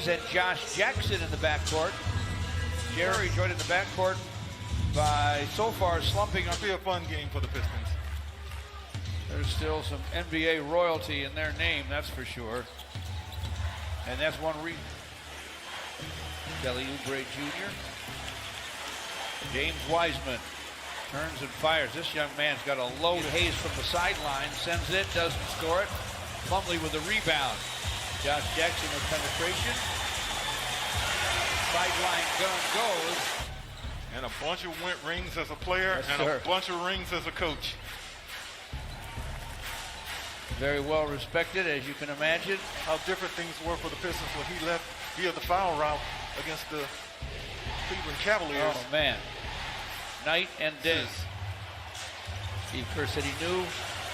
Hayes and Josh Jackson in the backcourt. Jerry joined in the backcourt by so far slumping. It'll be a fun game for the Pistons. There's still some NBA royalty in their name, that's for sure. And that's one reason. Kelly Oubre Jr. James Wiseman turns and fires. This young man's got a load. Hayes from the sideline sends it, doesn't score it. Plumlee with the rebound. Josh Jackson with penetration. Sideline gun goes. And a bunch of rings as a player, Yes, and sir. a bunch of rings as a coach. Very well respected, as you can imagine. How different things were for the Pistons when he left via the foul route against the Cleveland Cavaliers. Oh, man. Night and day. Steve Kerr said he knew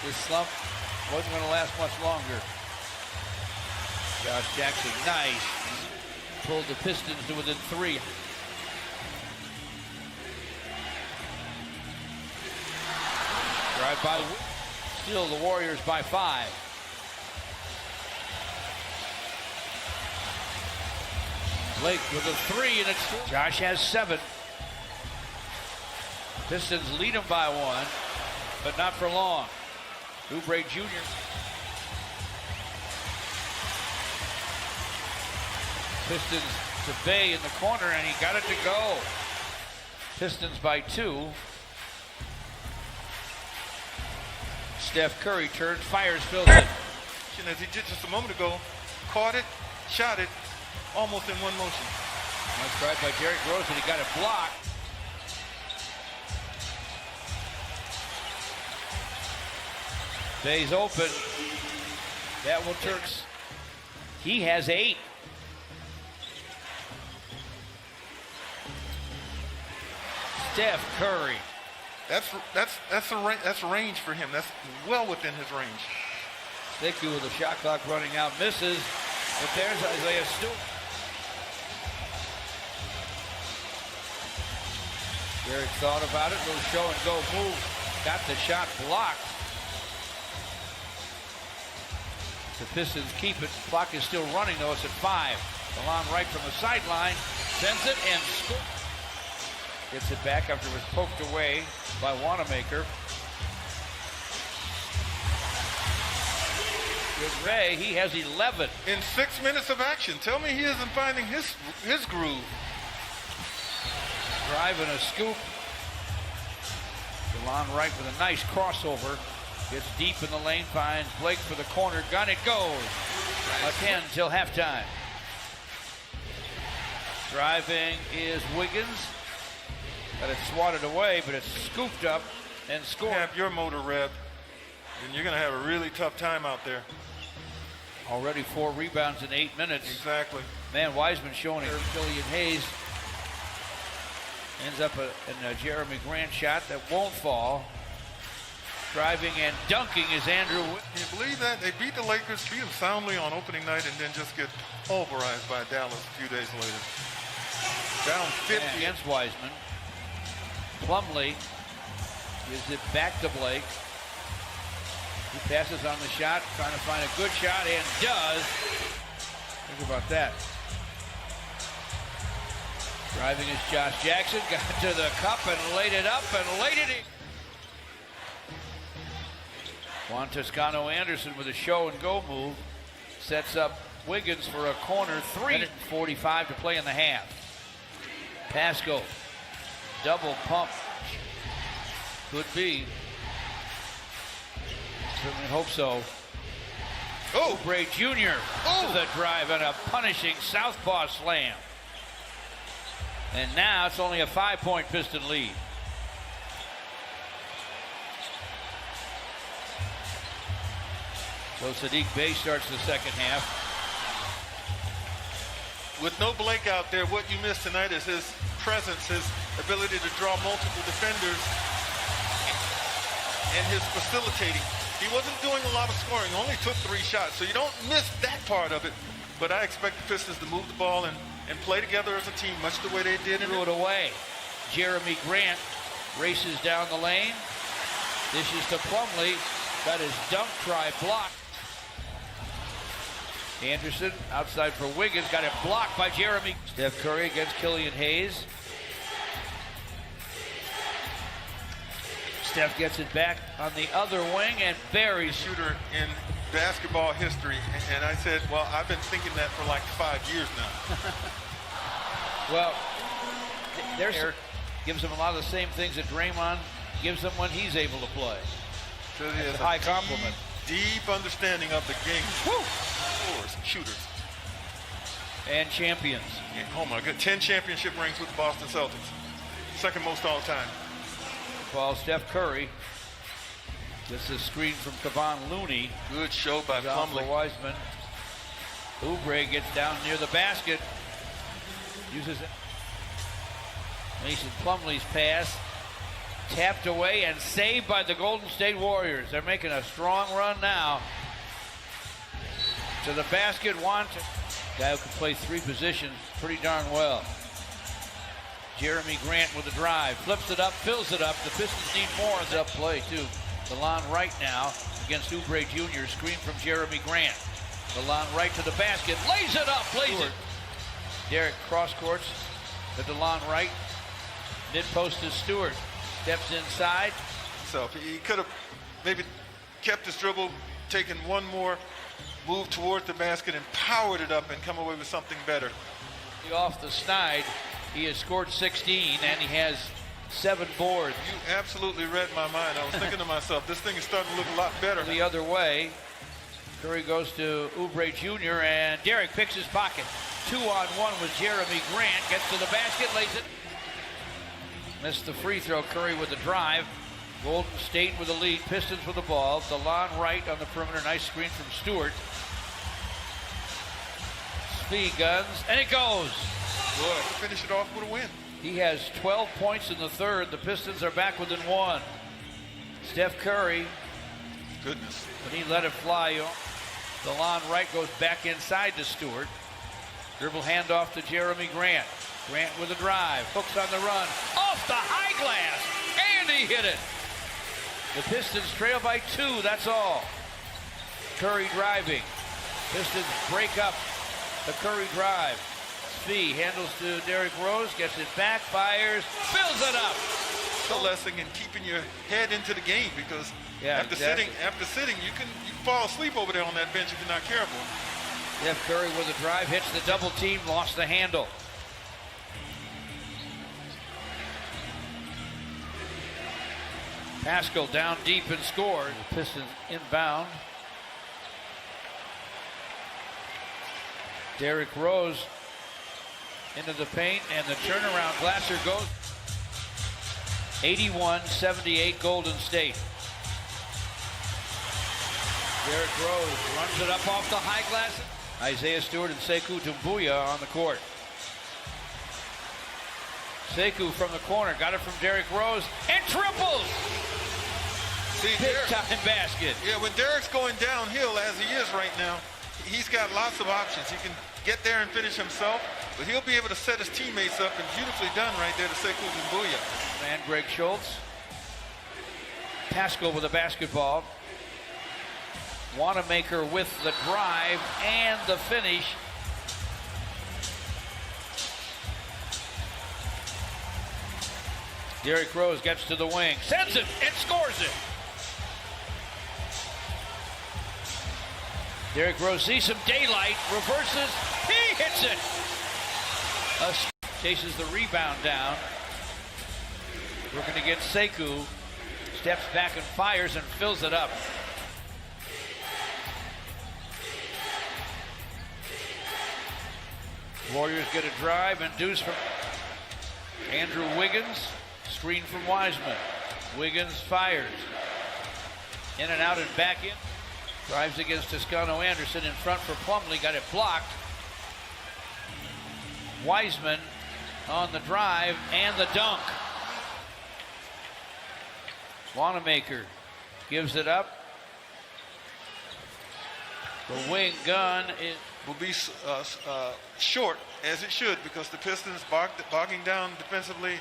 this slump wasn't going to last much longer. Josh Jackson, nice. Pulled the Pistons to within 3. Drive by. Still the Warriors by 5. Blake with a 3, and it's Josh has 7. Pistons lead him by 1, but not for long. Oubre Jr. Pistons to Bay in the corner, and he got it to go. Pistons by 2. Steph Curry turns, fires, fills it. As he did just a moment ago, caught it, shot it, almost in one motion. Nice drive by Derrick Rose, and he got it blocked. Bay's open. That will turn. He has 8. Steph Curry. That's range for him. That's well within his range. Dickey with the shot clock running out, misses. But there's Isaiah Stewart. Derrick thought about it, little show and go move. Got the shot blocked. The Pistons keep it. Clock is still running though. It's at 5. Delon Wright from the sideline sends it and scores. Gets it back after it was poked away by Wanamaker. With Ray, he has 11. In 6 minutes of action. Tell me he isn't finding his groove. Drive and a scoop. Delon Wright with a nice crossover. Gets deep in the lane, finds Blake for the corner gun. It goes. A 10 till halftime. Driving is Wiggins. Got it swatted away, but it's scooped up and scored. Have your motor rev, and you're going to have a really tough time out there. Already 4 rebounds in 8 minutes. Exactly. Man, Wiseman showing it. Killian Hayes ends up in a Jeremy Grant shot that won't fall. Driving and dunking is Andrew. Can you believe that? They beat the Lakers, beat them soundly on opening night, and then just get pulverized by Dallas a few days later. Down 50. Against Wiseman. Plumlee gives it back to Blake. He passes on the shot, trying to find a good shot, and does. Think about that. Driving is Josh Jackson, got to the cup and laid it up and laid it in. Juan Toscano Anderson with a show and go move. Sets up Wiggins for a corner 3. 45 to play in the half. Pascal. Double pump. Could be. Certainly hope so. Oh! Oubre Jr. Oh! The drive and a punishing southpaw slam. And now it's only a 5-point Piston lead. So Sadiq Bey starts the second half. With no Blake out there, what you miss tonight is his presence, his ability to draw multiple defenders, and his facilitating. He wasn't doing a lot of scoring, only took 3 shots, so you don't miss that part of it. But I expect the Pistons to move the ball and play together as a team, much the way they did. Threw it away. Jeremy Grant races down the lane. Dishes to Plumlee. Got his dunk try blocked. Anderson outside for Wiggins, got it blocked by Jeremy. Steph Curry against Killian Hayes. Steph gets it back on the other wing and buries Shooter in basketball history, and I said, well, I've been thinking that for like 5 years now. Well, there's gives him a lot of the same things that Draymond gives him when he's able to play. So it's a high compliment. Deep understanding of the game. Woo! Shooters. And champions. Yeah, oh my God, 10 championship rings with the Boston Celtics. Second most all time. Ball, Steph Curry. This is a screen from Kevon Looney. Good show by Plumlee. Wiseman. Oubre gets down near the basket. Uses it. Mason Plumlee's pass. Tapped away and saved by the Golden State Warriors. They're making a strong run now. To the basket, guy who can play three positions pretty darn well. Jeremy Grant with a drive, flips it up, fills it up. The Pistons need more of that play too. DeLon Wright now against Oubre Jr. Screen from Jeremy Grant. DeLon Wright to the basket, lays it up, plays it. Derek cross courts to DeLon Wright. Mid post is Stewart. Steps inside. So he could have maybe kept his dribble, taken one more move towards the basket and powered it up and come away with something better. Off the snide, he has scored 16 and he has 7 boards. You absolutely read my mind. I was thinking to myself, this thing is starting to look a lot better. The other way, Curry goes to Oubre Jr. and Derek picks his pocket. 2-on-1 with Jeremy Grant, gets to the basket, lays it. Missed the free throw. Curry with the drive. Golden State with the lead. Pistons with the ball. DeLon Wright on the perimeter. Nice screen from Stewart. Speed guns, and it goes. Good. Finish it off with a win. He has 12 points in the third. The Pistons are back within 1. Steph Curry. Goodness. But he let it fly. DeLon Wright goes back inside to Stewart. Dribble handoff to Jeremy Grant. Grant with a drive, hooks on the run, off the high glass, and he hit it. The Pistons trail by 2, that's all. Curry driving. Pistons break up the Curry drive. Spee handles to Derrick Rose, gets it back, fires, fills it up. The lesson in keeping your head into the game, because after sitting, you can fall asleep over there on that bench if you're not careful. Steph Curry with a drive, hits the double team, lost the handle. Pascal down deep and scored. Pistons inbound. Derrick Rose into the paint, and the turnaround. Glasser goes. 81-78 Golden State. Derrick Rose runs it up off the high glass. Isaiah Stewart and Sekou Doumbouya on the court. Sekou from the corner, got it from Derrick Rose, and triples! Big time basket. Yeah, when Derrick's going downhill, as he is right now, he's got lots of options. He can get there and finish himself, but he'll be able to set his teammates up, and beautifully done right there to Sekou Doumbouya. And Greg Schultz. Pascal with the basketball. Wanamaker with the drive and the finish. Derrick Rose gets to the wing, sends it, and scores it. Derrick Rose sees some daylight, reverses, he hits it. Chases the rebound down. Working against Sekou. Steps back and fires and fills it up. Warriors get a drive and deuce from Andrew Wiggins. Screen from Wiseman. Wiggins fires. In and out and back in. Drives against Toscano Anderson in front for Plumlee. Got it blocked. Wiseman on the drive and the dunk. Wanamaker gives it up. The wing gun will be short, as it should, because the Pistons bogging down offensively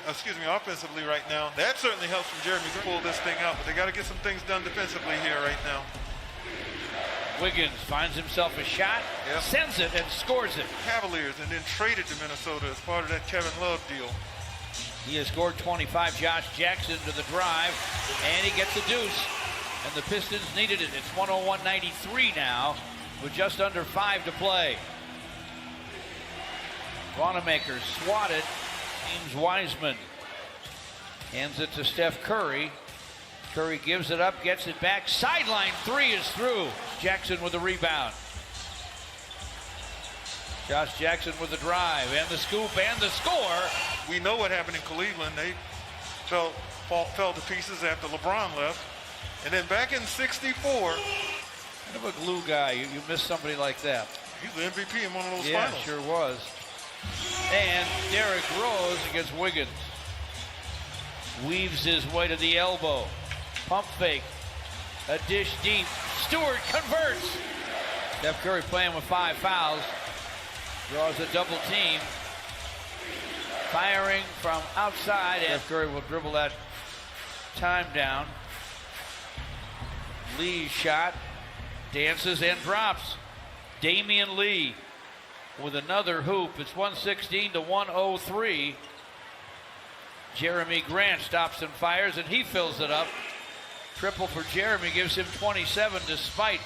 right now. That certainly helps from Jeremy to pull this thing out, but they got to get some things done defensively here right now. Wiggins finds himself a shot, Yep. sends it, and scores it. Cavaliers, and then traded to Minnesota as part of that Kevin Love deal. He has scored 25. Josh Jackson to the drive, and he gets a deuce. And the Pistons needed it. It's 101-93 now, with just under 5 to play. Wanamaker swatted. James Wiseman hands it to Steph Curry. Curry gives it up, gets it back. Sideline three is through. Jackson with the rebound. Josh Jackson with the drive and the scoop and the score. We know what happened in Cleveland. They fell to pieces after LeBron left. And then back in '64. Kind of a glue guy. You miss somebody like that. He's the MVP in one of those Yeah, finals. sure was. And Derrick Rose against Wiggins. Weaves his way to the elbow. Pump fake. A dish deep. Stewart converts. Steph Curry playing with 5 fouls. Draws a double team. Firing from outside. And Steph Curry will dribble that time down. Lee's shot. Dances and drops. Damian Lee with another hoop. It's 116-103. Jeremy Grant stops and fires, and he fills it up. Triple for Jeremy gives him 27 despite